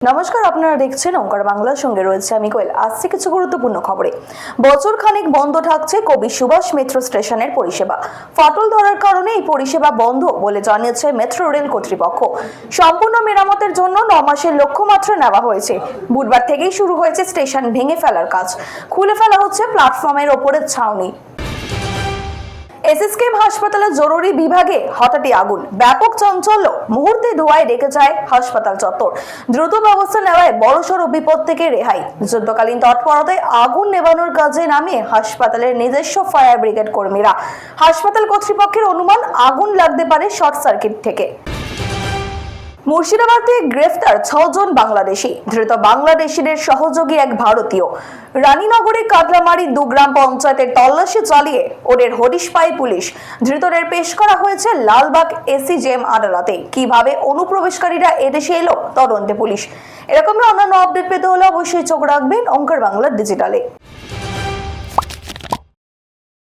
নমস্কার, আপনারা দেখছেন ওঙ্কার বাংলার সঙ্গে রয়েছে আমি কোয়েল। আসছে কিছু গুরুত্বপূর্ণ খবরে। বছর খানেক বন্ধ থাকছে কবি সুভাষ মেট্রো স্টেশনের পরিষেবা। ফাটল ধরার কারণে এই পরিষেবা বন্ধ বলে জানিয়েছে মেট্রো রেল কর্তৃপক্ষ। সম্পূর্ণ মেরামতের জন্য 9 মাসের লক্ষ্যমাত্রা নেওয়া হয়েছে। বুধবার থেকেই শুরু হয়েছে স্টেশন ভেঙে ফেলার কাজ। খুলে ফেলা হচ্ছে প্ল্যাটফর্মের ওপরের ছাউনি। এসএসকেএম হাসপাতালের জরুরি বিভাগে হঠাৎই আগুন, ব্যাপক চাঞ্চল্য, মুহূর্তে ধোঁয়ায় ঢেকে যায় হাসপাতাল চত্বর। দ্রুত ব্যবস্থা নেওয়ায় বড়সড় বিপদ থেকে রেহাই। যুদ্ধকালীন তৎপরতায় আগুন নেভানোর কাজে নামিয়ে হাসপাতালের নিজস্ব ফায়ার ব্রিগেড কর্মীরা। হাসপাতাল কর্তৃপক্ষের অনুমান আগুন লাগতে পারে শর্ট সার্কিট থেকে। মুর্শিদাবাদে গ্রেফতার 6 জন বাংলাদেশি। ধৃত বাংলাদেশিদের সহযোগী এক ভারতীয়। রানীনগরে কাটলামারি 2 গ্রাম পঞ্চায়েতের তল্লাশি চালিয়ে ওদের হদিশ পায় পুলিশ। ধৃতদের পেশ করা হয়েছে লালবাগ এসিজেএম আদালতে। কিভাবে অনুপ্রবেশকারীরা এদেশে এলো তদন্তে পুলিশ। এরকমই অন্যান্য আপডেট পেতে হলে অবশ্যই চোখ রাখবেন ওঙ্কার বাংলা ডিজিটালে।